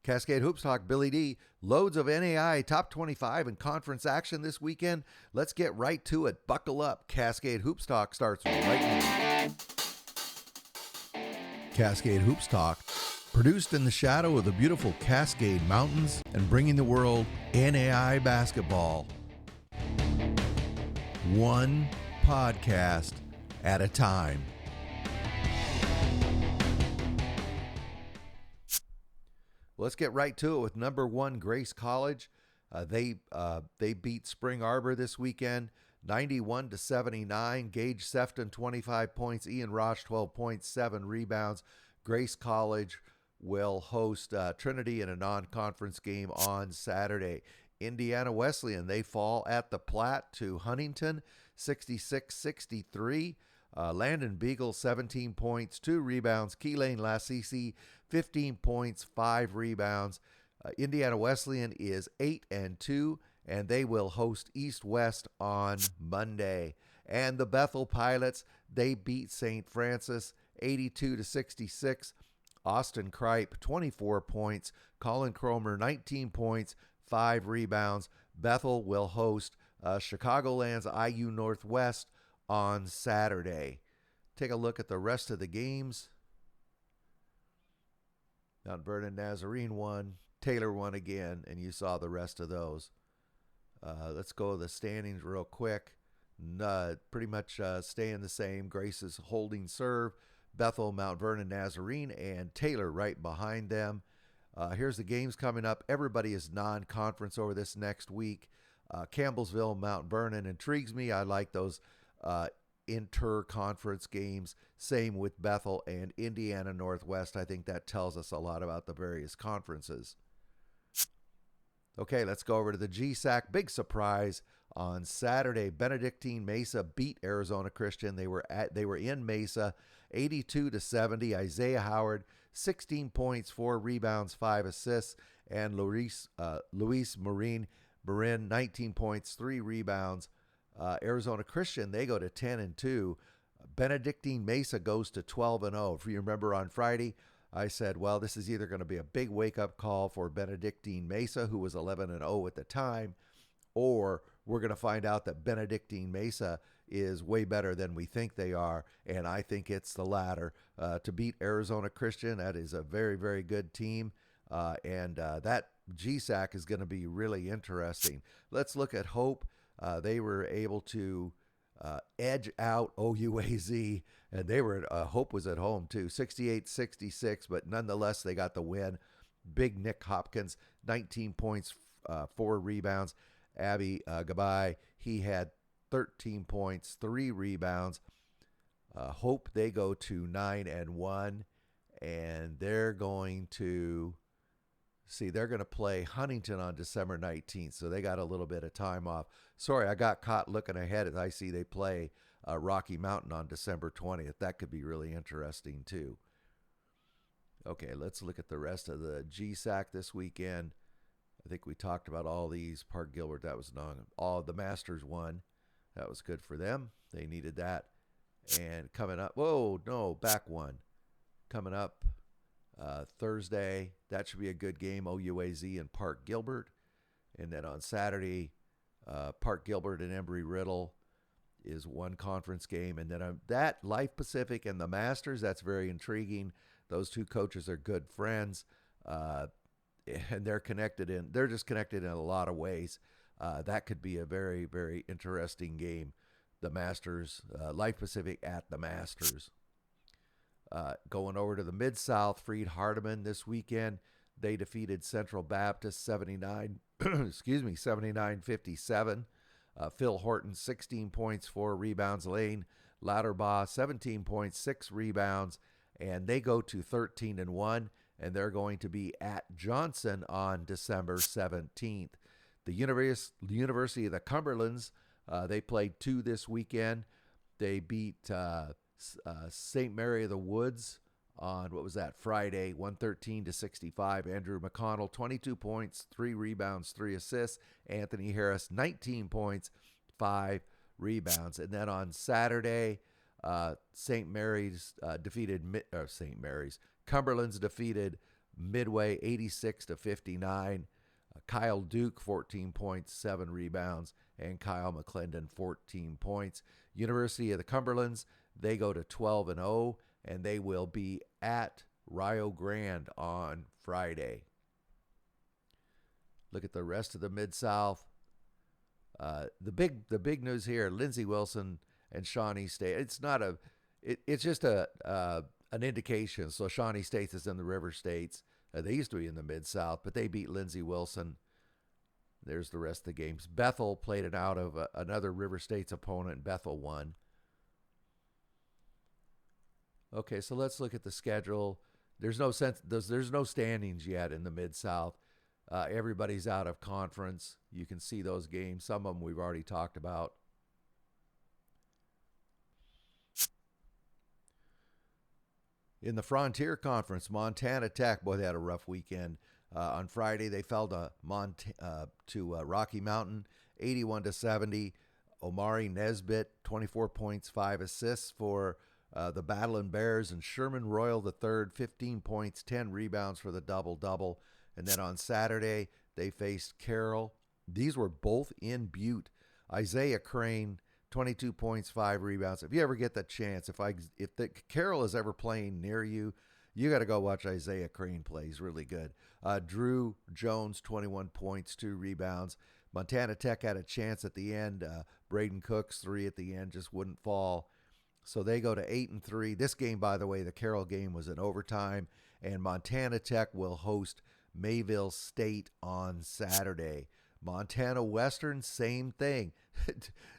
Cascade Hoops Talk, Billy D. Loads of NAIA Top 25 and conference action this weekend. Let's get right to it. Buckle up. Cascade Hoops Talk starts right now. Cascade Hoops Talk, produced in the shadow of the beautiful Cascade Mountains and bringing the world NAIA basketball. One podcast at a time. Let's get right to it with number one, Grace College. They beat Spring Arbor this weekend, 91-79. Gage Sefton, 25 points. Ian Roche, 12 points, 7 rebounds. Grace College will host Trinity in a non-conference game on Saturday. Indiana Wesleyan, they fall at the Platte to Huntington, 66-63. Landon Beagle, 17 points, 2 rebounds. Keelan Lassisi, 15 points, 5 rebounds. Indiana Wesleyan is 8-2, and they will host East West on Monday. And the Bethel Pilots, they beat St. Francis, 82-66. Austin Kripe, 24 points. Colin Cromer, 19 points, 5 rebounds. Bethel will host Chicagoland's IU Northwest on Saturday. Take a look at the rest of the games. Mount Vernon Nazarene won. Taylor won again, and you saw the rest of those. Let's go to the standings real quick. Pretty much staying the same. Grace is holding serve. Bethel, Mount Vernon Nazarene, and Taylor right behind them. Here's the games coming up. Everybody is non-conference over this next week. Campbellsville, Mount Vernon intrigues me. I like those inter-conference games. Same with Bethel and Indiana Northwest. I think that tells us a lot about the various conferences. Okay, let's go over to the GSAC. Big surprise on Saturday. Benedictine Mesa beat Arizona Christian. They were in Mesa, 82-70. Isaiah Howard, 16 points, 4 rebounds, 5 assists, and Luis Marin, 19 points, 3 rebounds. Arizona Christian, they go to 10-2. Benedictine Mesa goes to 12-0. If you remember on Friday, I said, well, this is either going to be a big wake-up call for Benedictine Mesa, who was 11-0 at the time, or we're going to find out that Benedictine Mesa is way better than we think they are, and I think it's the latter. To beat Arizona Christian, that is a very, very good team, and that GSAC is going to be really interesting. Let's look at Hope. They were able to edge out OUAZ, and they were Hope was at home too, 68-66, but nonetheless they got the win. Big Nick Hopkins, 19 points, 4 rebounds. Abby Gabai, he had 13 points, 3 rebounds. Hope, they go to 9-1, and they're going to play Huntington on December 19th, so they got a little bit of time off. Sorry, I got caught looking ahead as I see they play Rocky Mountain on December 20th. That could be really interesting, too. Okay, let's look at the rest of the GSAC this weekend. I think we talked about all these. Park Gilbert, that was all the Masters won. That was good for them. They needed that. And coming up, back one. Coming up Thursday, that should be a good game, OUAZ and Park Gilbert. And then on Saturday, Park Gilbert and Embry-Riddle is one conference game. And then that Life Pacific and the Masters, that's very intriguing. Those two coaches are good friends, and they're just connected in a lot of ways. That could be a very, very interesting game. The Masters, Life Pacific at the Masters. Going over to the Mid-South, Freed Hardeman this weekend. They defeated Central Baptist 79-57. Phil Horton, 16 points, 4 rebounds. Lane Louderbaugh, 17 points, 6 rebounds. And they go to 13-1, and they're going to be at Johnson on December 17th. The University of the Cumberlands, they played 2 this weekend. They beat St. Mary of the Woods on, Friday, 113-65. Andrew McConnell, 22 points, 3 rebounds, 3 assists. Anthony Harris, 19 points, 5 rebounds. And then on Saturday, Cumberland's defeated Midway 86-59. Kyle Duke 14 points, 7 rebounds, and Kyle McClendon 14 points. University of the Cumberlands, they go to 12-0, and they will be at Rio Grande on Friday. Look at the rest of the Mid-South. The big news here: Lindsey Wilson and Shawnee State. It's just an indication. So Shawnee State is in the River States. They used to be in the Mid-South, but they beat Lindsey Wilson. There's the rest of the games. Bethel played it out of another River State's opponent, and Bethel won. Okay, so let's look at the schedule. There's no standings yet in the Mid-South. Everybody's out of conference. You can see those games. Some of them we've already talked about. In the Frontier Conference, Montana Tech, boy, they had a rough weekend. On Friday, they fell to Rocky Mountain, 81-70. Omari Nesbitt, 24 points, 5 assists for the Battling Bears, and Sherman Royal III, 15 points, 10 rebounds for the double-double. And then on Saturday, they faced Carroll. These were both in Butte. Isaiah Crane, 22 points, 5 rebounds. If you ever get the chance, if the Carroll is ever playing near you, you got to go watch Isaiah Crane play. He's really good. Drew Jones, 21 points, 2 rebounds. Montana Tech had a chance at the end. Braden Cooks, 3 at the end, just wouldn't fall. So they go to 8-3. This game, by the way, the Carroll game was in overtime, and Montana Tech will host Mayville State on Saturday. Montana Western, same thing.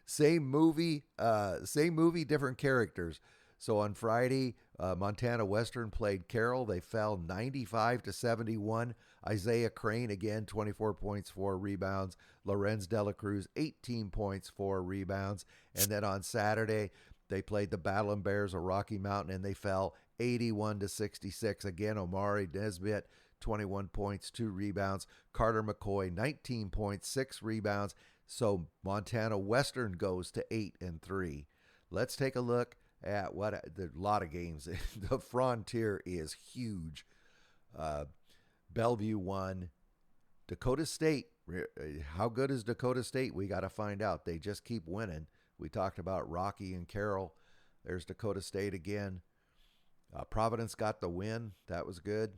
Same movie, different characters. So on Friday, Montana Western played Carroll. They fell 95-71. Isaiah Crane, again, 24 points, 4 rebounds. Lorenz Dela Cruz, 18 points, 4 rebounds. And then on Saturday, they played the Battling Bears of Rocky Mountain, and they fell 81-66. Again, Omari Nesbitt, 21 points, 2 rebounds. Carter McCoy, 19 points, 6 rebounds. So Montana Western goes to 8-3. Let's take a look at there's a lot of games. The Frontier is huge. Bellevue won. Dakota State, how good is Dakota State? We got to find out. They just keep winning. We talked about Rocky and Carroll. There's Dakota State again. Providence got the win. That was good.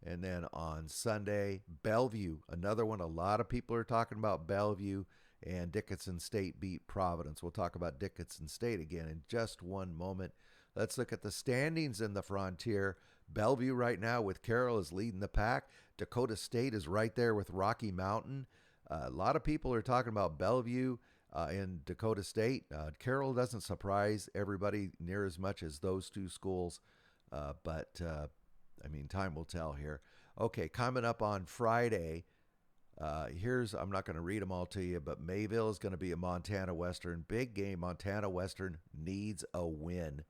And then on Sunday, Bellevue, another one. A lot of people are talking about Bellevue, and Dickinson State beat Providence. We'll talk about Dickinson State again in just one moment. Let's look at the standings in the Frontier. Bellevue right now with Carroll is leading the pack. Dakota State is right there with Rocky Mountain. A lot of people are talking about Bellevue and Dakota State. Carroll doesn't surprise everybody near as much as those two schools, but time will tell here. Okay, coming up on Friday, I'm not going to read them all to you, but Mayville is going to be a Montana Western. Big game. Montana Western needs a win.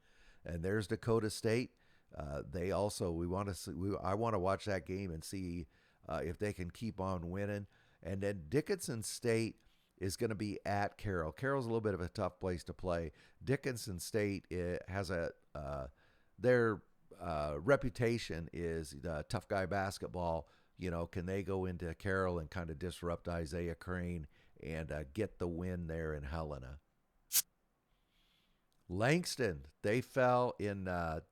And there's Dakota State. I want to watch that game and see if they can keep on winning. And then Dickinson State is going to be at Carroll. Carroll's a little bit of a tough place to play. Dickinson State has their reputation is tough guy basketball. Can they go into Carroll and kind of disrupt Isaiah Crane and get the win there in Helena? Langston, they fell in that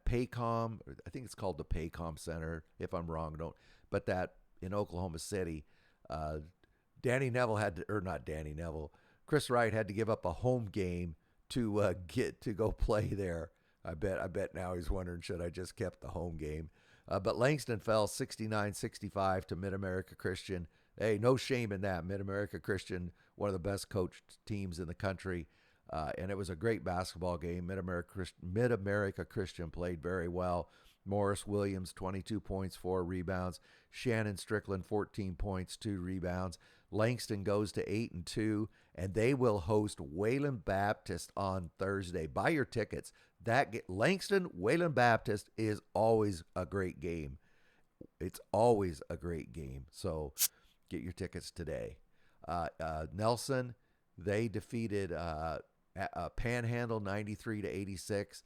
Paycom, I think it's called the Paycom Center, if I'm wrong, but that in Oklahoma City. Chris Wright had to give up a home game to get to go play there. I bet now he's wondering, should I just kept the home game? But Langston fell 69-65 to Mid-America Christian. Hey, no shame in that. Mid-America Christian, one of the best coached teams in the country. And it was a great basketball game. Mid-America Christian played very well. Morris Williams, 22 points, 4 rebounds. Shannon Strickland, 14 points, 2 rebounds. Langston goes to 8-2, and they will host Wayland Baptist on Thursday. Buy your tickets. Langston Wayland Baptist is always a great game. It's always a great game. So get your tickets today. Nelson, they defeated Panhandle 93-86.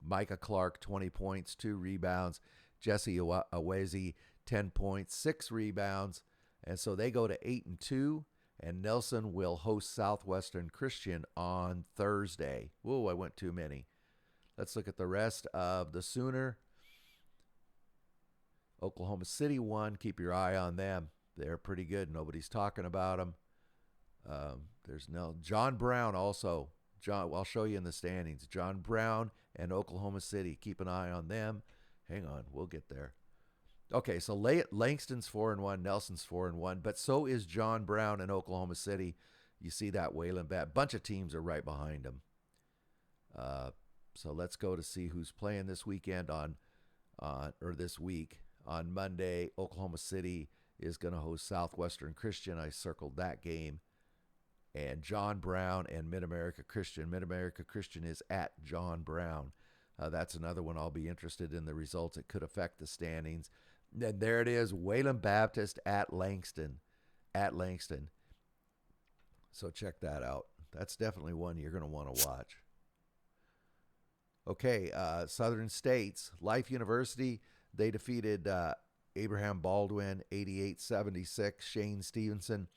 Micah Clark, 20 points, 2 rebounds. Jesse Awezi, 10 points, 6 rebounds. And so they go to 8-2. And Nelson will host Southwestern Christian on Thursday. Whoa, I went too many. Let's look at the rest of the Sooner. Oklahoma City won. Keep your eye on them. They're pretty good. Nobody's talking about them. There's no John Brown also. I'll show you in the standings. John Brown and Oklahoma City. Keep an eye on them. Hang on, we'll get there. Okay, so Langston's 4-1, Nelson's 4-1, but so is John Brown in Oklahoma City. You see that Wayland Bat. Bunch of teams are right behind him. So let's go to see who's playing this weekend or this week. On Monday, Oklahoma City is going to host Southwestern Christian. I circled that game. And John Brown and Mid-America Christian. Mid-America Christian is at John Brown. That's another one I'll be interested in the results. It could affect the standings. Then there it is, Wayland Baptist at Langston. At Langston. So check that out. That's definitely one you're going to want to watch. Okay, Southern States. Life University, they defeated Abraham Baldwin, 88-76. Shane Stevenson,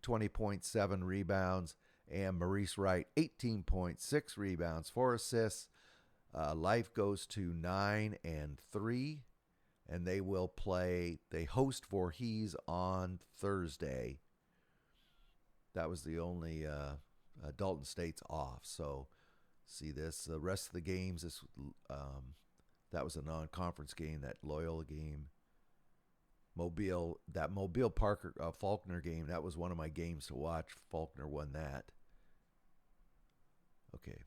20.7 rebounds. And Maurice Wright, 18.6 rebounds, 4 assists. Life goes to 9-3. And they host Voorhees on Thursday. That was the only Dalton State's off. So see this. The rest of the games, that was a non-conference game, that Loyola game. Mobile Parker Faulkner game, that was one of my games to watch. Faulkner won that. Okay,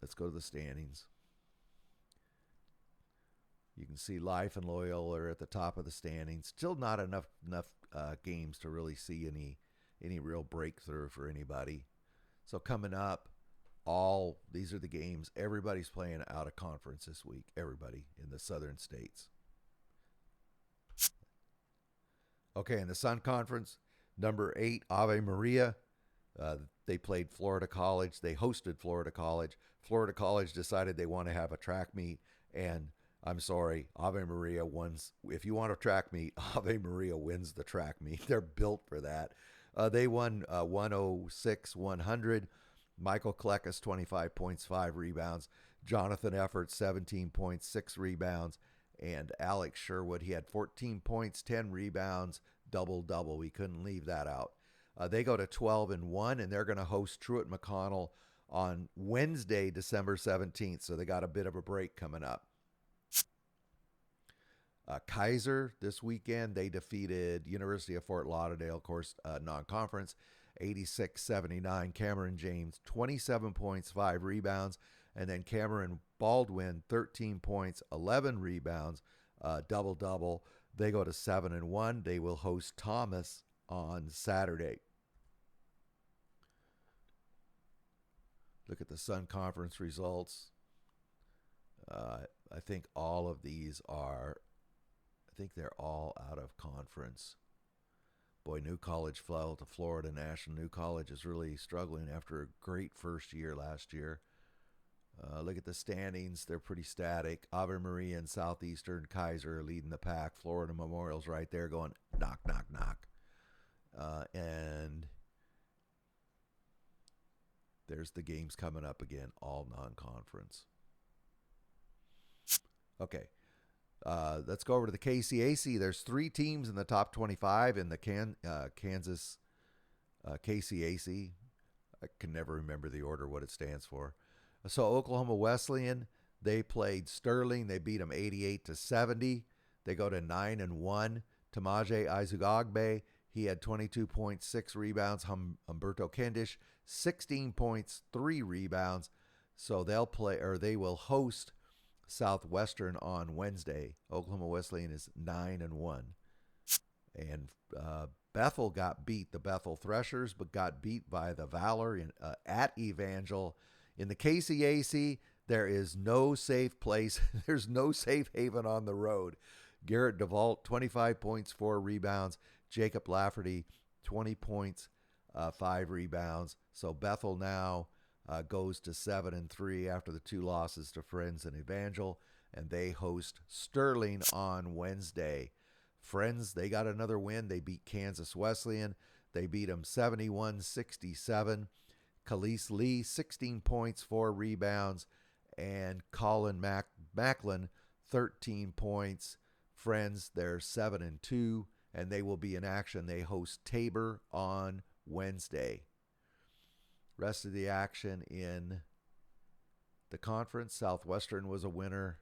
let's go to the standings. You can see Life and Loyola are at the top of the standings. Still not enough games to really see any real breakthrough for anybody. So coming up, these are the games. Everybody's playing out of conference this week. Everybody in the Southern States. Okay, in the Sun Conference, number 8, Ave Maria. They played Florida College. They hosted Florida College. Florida College decided they want to have a track meet, and I'm sorry, Ave Maria wins. If you want a track meet, Ave Maria wins the track meet. They're built for that. They won 106-100. Michael Klekas, 25 points, 5 rebounds. Jonathan Effort, 17.6 rebounds. And Alex Sherwood, he had 14 points, 10 rebounds, double-double. We couldn't leave that out. They go to 12-1, and they're going to host Truett McConnell on Wednesday, December 17th. So they got a bit of a break coming up. Kaiser this weekend, they defeated University of Fort Lauderdale, of course, non-conference, 86-79. Cameron James, 27 points, 5 rebounds. And then Cameron Baldwin, 13 points, 11 rebounds, double-double. They go to 7-1. They will host Thomas on Saturday. Look at the Sun Conference results. I think all of these are... I think they're all out of conference. Boy, New College fell to Florida National. New College is really struggling after a great first year last year. Look at the standings. They're pretty static. Ave Maria and Southeastern Kaiser are leading the pack. Florida Memorial's right there going knock, knock, knock. And there's the games coming up again, all non-conference. Okay. Let's go over to the KCAC. There's 3 teams in the top 25 in the Kansas KCAC. I can never remember the order, what it stands for. So Oklahoma Wesleyan, they played Sterling. They beat them 88-70. They go to 9-1. Tamaje Izugagbe, he had 22.6 rebounds. Humberto Kendish, 16 points, 3 rebounds. So they will host Southwestern on Wednesday. Oklahoma Wesleyan is 9-1. And Bethel got beat, the Bethel Threshers, but got beat by the Valor at Evangel. In the KCAC, there is no safe place. There's no safe haven on the road. Garrett DeVault, 25 points, 4 rebounds. Jacob Lafferty, 20 points, 5 rebounds. So Bethel now goes to 7-3 after the 2 losses to Friends and Evangel. and they host Sterling on Wednesday. Friends, they got another win. They beat Kansas Wesleyan. They beat them 71-67. Khalees Lee, 16 points, 4 rebounds, and Colin Macklin, 13 points. Friends, they're 7-2, and they will be in action. They host Tabor on Wednesday. Rest of the action in the conference: Southwestern was a winner.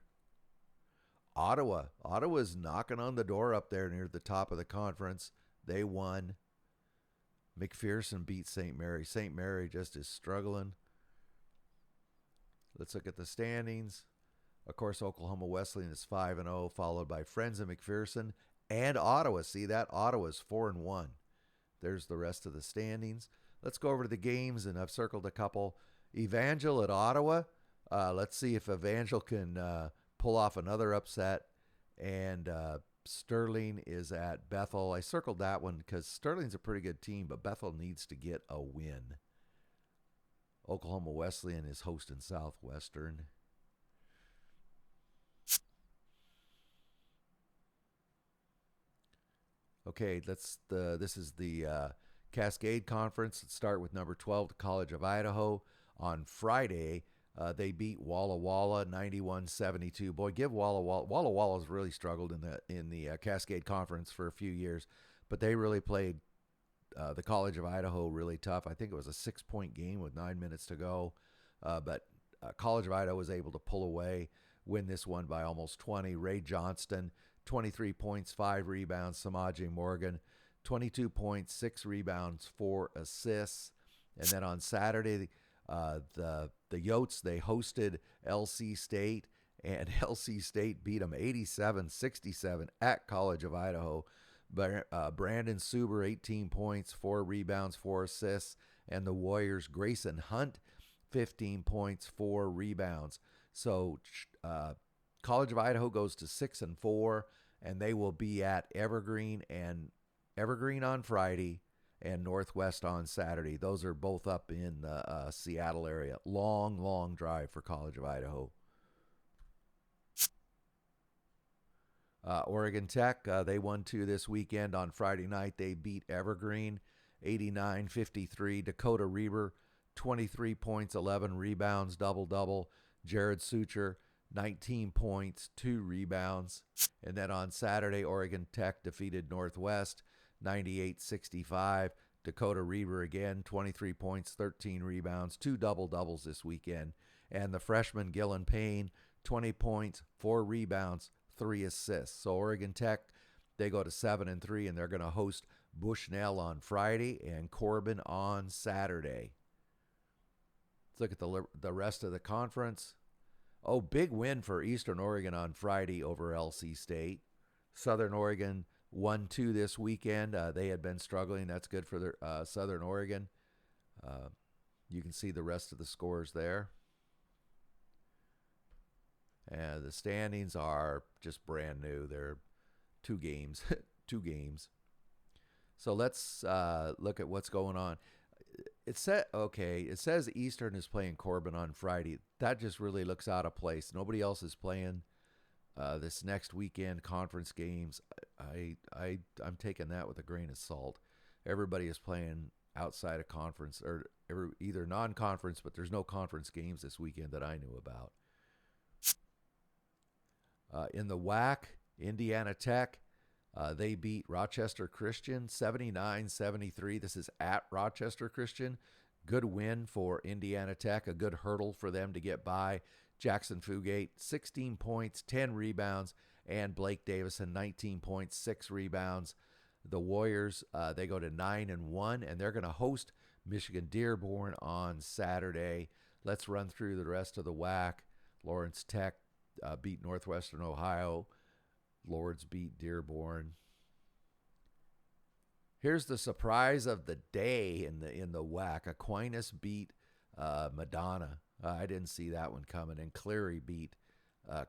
Ottawa's knocking on the door up there near the top of the conference. They won. McPherson beat St. Mary. St. Mary just is struggling. Let's look at the standings. Of course, Oklahoma Wesleyan is 5-0, followed by Friends and McPherson and Ottawa. See that? Ottawa's 4-1. There's the rest of the standings. Let's go over to the games, and I've circled a couple. Evangel at Ottawa. Let's see if Evangel can pull off another upset. And Sterling is at Bethel. I circled that one because Sterling's a pretty good team, but Bethel needs to get a win. Oklahoma Wesleyan is hosting Southwestern. Okay, this is the Cascade Conference. Let's start with number 12, the College of Idaho. On Friday, they beat Walla Walla 91-72. Boy, give Walla Walla. Walla Walla's really struggled in the Cascade Conference for a few years, but they really played the College of Idaho really tough. I think it was a 6-point game with 9 minutes to go, but College of Idaho was able to pull away, win this one by almost 20. Ray Johnston, 23 points, 5 rebounds. Samaje Morgan, 22 points, 6 rebounds, 4 assists. And then on Saturday, the Yotes, they hosted LC State, and LC State beat them 87-67 at College of Idaho. Brandon Suber, 18 points, 4 rebounds, 4 assists. And the Warriors, Grayson Hunt, 15 points, 4 rebounds. So College of Idaho goes to 6-4, and they will be at Evergreen on Friday and Northwest on Saturday. Those are both up in the Seattle area. Long drive for College of Idaho. Oregon Tech, they won 2 this weekend. On Friday night, they beat Evergreen 89-53. Dakota Reber, 23 points, 11 rebounds, double-double. Jared Sucher, 19 points, 2 rebounds. And then on Saturday, Oregon Tech defeated Northwest 98-65. Dakota Reber again, 23 points, 13 rebounds, 2 double-doubles this weekend. And the freshman Gillen Payne, 20 points, 4 rebounds, 3 assists. So Oregon Tech, they go to 7-3, and they're going to host Bushnell on Friday and Corbin on Saturday. Let's look at the rest of the conference. Oh, big win for Eastern Oregon on Friday over LC State. Southern Oregon 1-2 this weekend. They had been struggling. That's good for their Southern Oregon. You can see the rest of the scores there. And the standings are just brand new. They're 2 games. 2 games. So let's look at what's going on. It says Eastern is playing Corbin on Friday. That just really looks out of place. Nobody else is playing this next weekend conference games. I'm taking that with a grain of salt. Everybody is playing outside of conference or either non-conference, but there's no conference games this weekend that I knew about. In the WAC, Indiana Tech, they beat Rochester Christian 79-73. This is at Rochester Christian. Good win for Indiana Tech, a good hurdle for them to get by. Jackson Fugate, 16 points, 10 rebounds, and Blake Davison, 19 points, 6 rebounds. The Warriors, they go to 9-1, and they're going to host Michigan Dearborn on Saturday. Let's run through the rest of the WAC. Lawrence Tech beat Northwestern Ohio. Lords beat Dearborn. Here's the surprise of the day in the WAC. Aquinas beat Madonna. I didn't see that one coming. And Cleary beat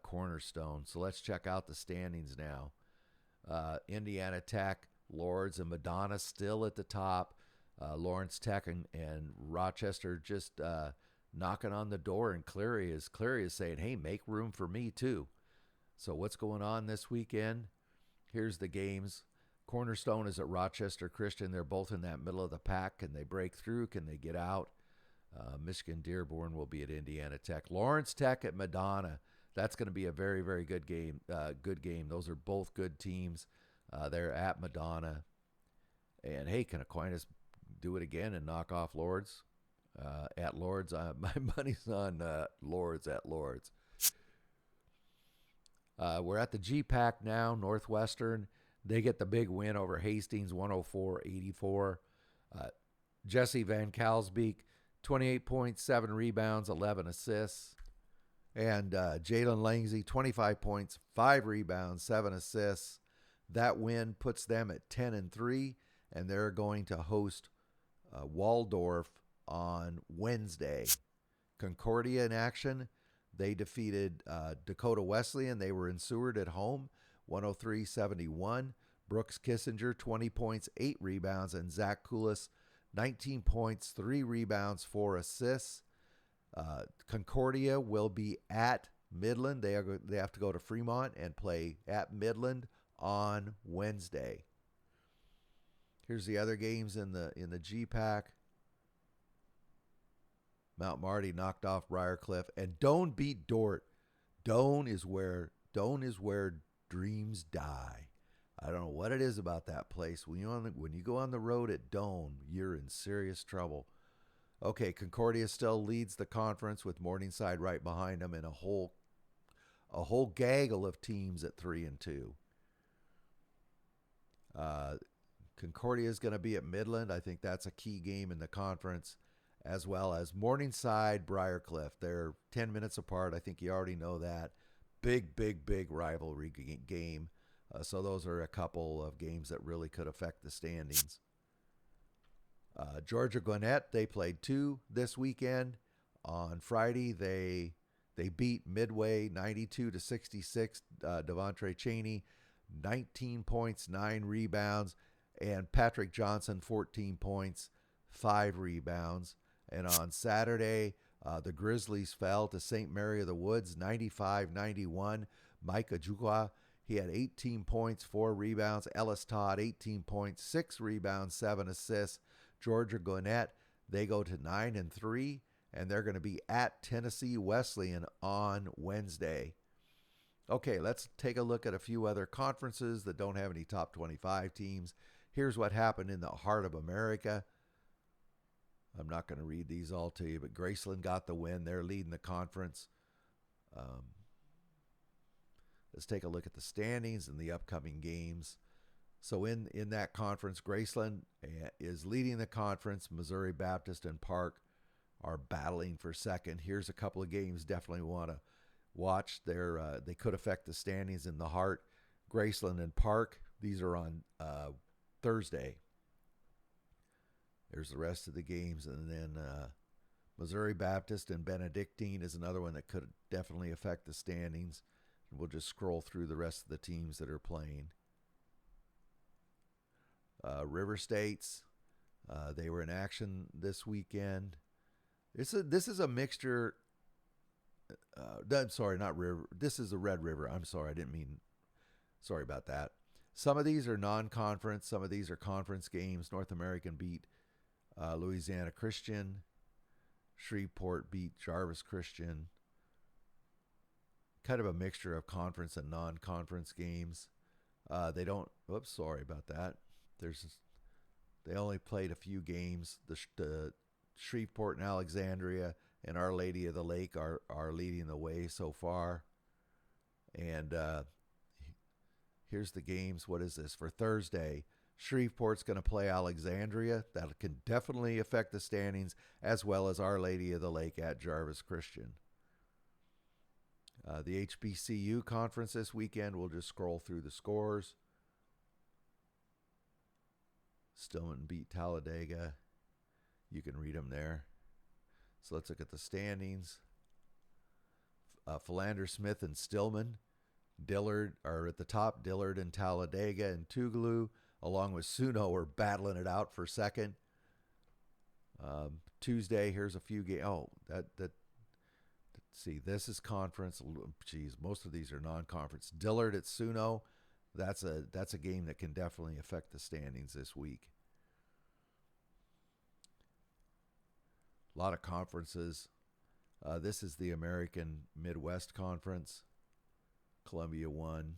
Cornerstone. So let's check out the standings now. Indiana Tech, Lords, and Madonna still at the top. Lawrence Tech and Rochester just knocking on the door. And Cleary is saying, hey, make room for me too. So what's going on this weekend? Here's the games. Cornerstone is at Rochester Christian. They're both in that middle of the pack. Can they break through? Can they get out? Michigan Dearborn will be at Indiana Tech. Lawrence Tech at Madonna. That's going to be a very, very good game. Those are both good teams. They're at Madonna. And hey, can Aquinas do it again and knock off Lourdes? At Lourdes, my money's on Lourdes at Lourdes. We're at the GPAC now. Northwestern, they get the big win over Hastings, 104-84. Jesse Van Kalsbeek, 28 points, 7 rebounds, 11 assists. And Jalen Langsy, 25 points, 5 rebounds, 7 assists. That win puts them at 10-3, and they're going to host Waldorf on Wednesday. Concordia in action. They defeated Dakota Wesleyan. They were in Seward at home, 103-71. Brooks Kissinger, 20 points, 8 rebounds, and Zach Koulis, 19 points, 3 rebounds, 4 assists. Concordia will be at Midland. They have to go to Fremont and play at Midland on Wednesday. Here's the other games in the GPAC. Mount Marty knocked off Briarcliff, and Doane beat Dordt. Doane is where dreams die. I don't know what it is about that place. When you go on the road at Doane, you're in serious trouble. Okay, Concordia still leads the conference with Morningside right behind them, and a whole gaggle of teams at 3-2. Concordia is going to be at Midland. I think that's a key game in the conference, as well as Morningside, Briarcliff. They're 10 minutes apart. I think you already know that. Big rivalry game. So those are a couple of games that really could affect the standings. Georgia Gwinnett, they played 2 this weekend. On Friday, they beat Midway 92-66. Devontre Cheney, 19 points, 9 rebounds, and Patrick Johnson, 14 points, 5 rebounds. And on Saturday, the Grizzlies fell to St. Mary of the Woods, 95-91. Mike Ojukwa, he had 18 points, 4 rebounds. Ellis Todd, 18 points, 6 rebounds, 7 assists. Georgia Gwinnett, they go to 9-3, and they're going to be at Tennessee Wesleyan on Wednesday. Okay, let's take a look at a few other conferences that don't have any top 25 teams. Here's what happened in the heart of America. I'm not going to read these all to you, but Graceland got the win. They're leading the conference. Let's take a look at the standings and the upcoming games. So in that conference, Graceland is leading the conference. Missouri Baptist and Park are battling for second. Here's a couple of games definitely want to watch. They could affect the standings in the heart. Graceland and Park, these are on Thursday. There's the rest of the games. And then Missouri Baptist and Benedictine is another one that could definitely affect the standings. We'll just scroll through the rest of the teams that are playing. River States, they were in action this weekend. This is a mixture. I'm sorry, not River. This is the Red River. I'm sorry, I didn't mean. Sorry about that. Some of these are non-conference. Some of these are conference games. North American beat Louisiana Christian. Shreveport beat Jarvis Christian. Kind of a mixture of conference and non-conference games. They don't. Whoops, sorry about that. They only played a few games. The Shreveport and Alexandria and Our Lady of the Lake are leading the way so far. And here's the games. What is this? For Thursday, Shreveport's going to play Alexandria. That can definitely affect the standings, as well as Our Lady of the Lake at Jarvis Christian. The HBCU conference this weekend, we'll just scroll through the scores. Stillman beat Talladega. You can read them there. So let's look at the standings. Philander Smith and Stillman. Dillard are at the top. Dillard and Talladega and Tougaloo, along with Suno, are battling it out for second. Tuesday, here's a few games. Oh, that See, this is conference. Geez, most of these are non-conference. Dillard at Suno. That's a game that can definitely affect the standings this week. A lot of conferences. This is the American Midwest Conference. Columbia won.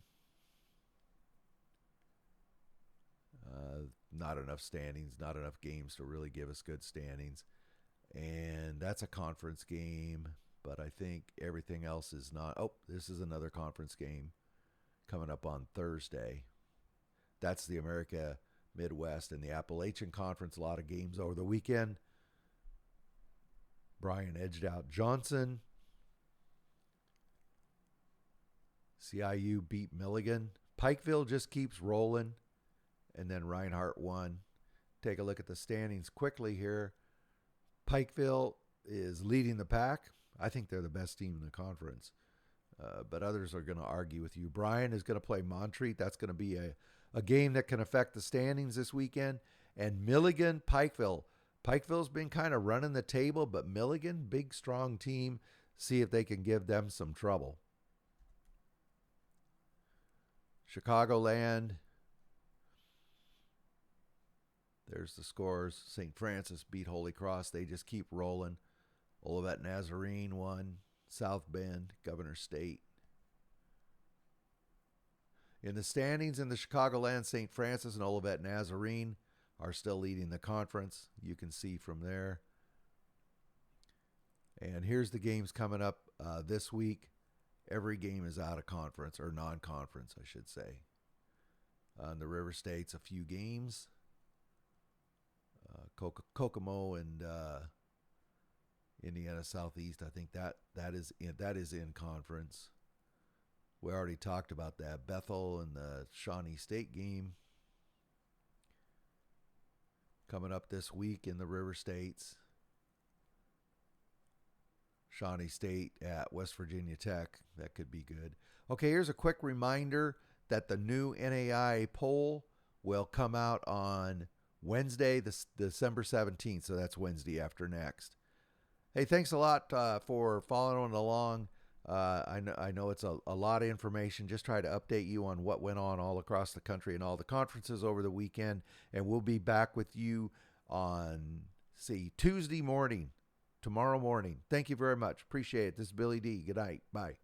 Not enough standings, not enough games to really give us good standings. And that's a conference game, but I think everything else is not. Oh, this is another conference game coming up on Thursday. That's the America Midwest and the Appalachian Conference. A lot of games over the weekend. Bryan edged out Johnson. CIU beat Milligan. Pikeville just keeps rolling. And then Reinhardt won. Take a look at the standings quickly here. Pikeville is leading the pack. I think they're the best team in the conference. But others are going to argue with you. Bryan is going to play Montreat. That's going to be a game that can affect the standings this weekend. And Milligan, Pikeville. Pikeville's been kind of running the table, but Milligan, big, strong team. See if they can give them some trouble. Chicagoland. There's the scores. St. Francis beat Holy Cross. They just keep rolling. Olivet Nazarene won. South Bend, Governor State. In the standings in the Chicagoland, St. Francis and Olivet Nazarene are still leading the conference. You can see from there. And here's the games coming up this week. Every game is out of conference, or non-conference, I should say. In the River States, a few games. Kokomo and Indiana Southeast. I think that is in conference. We already talked about that. Bethel and the Shawnee State game coming up this week in the River States. Shawnee State at West Virginia Tech. That could be good. Okay, here's a quick reminder that the new NAIA poll will come out on Wednesday, December 17th. So that's Wednesday after next. Hey, thanks a lot for following along. I know it's a lot of information. Just try to update you on what went on all across the country and all the conferences over the weekend. And we'll be back with you on, Tuesday morning, tomorrow morning. Thank you very much. Appreciate it. This is Billy D. Good night. Bye.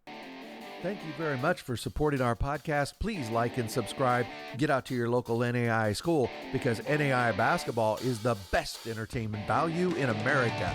Thank you very much for supporting our podcast. Please like and subscribe. Get out to your local NAIA school because NAIA basketball is the best entertainment value in America.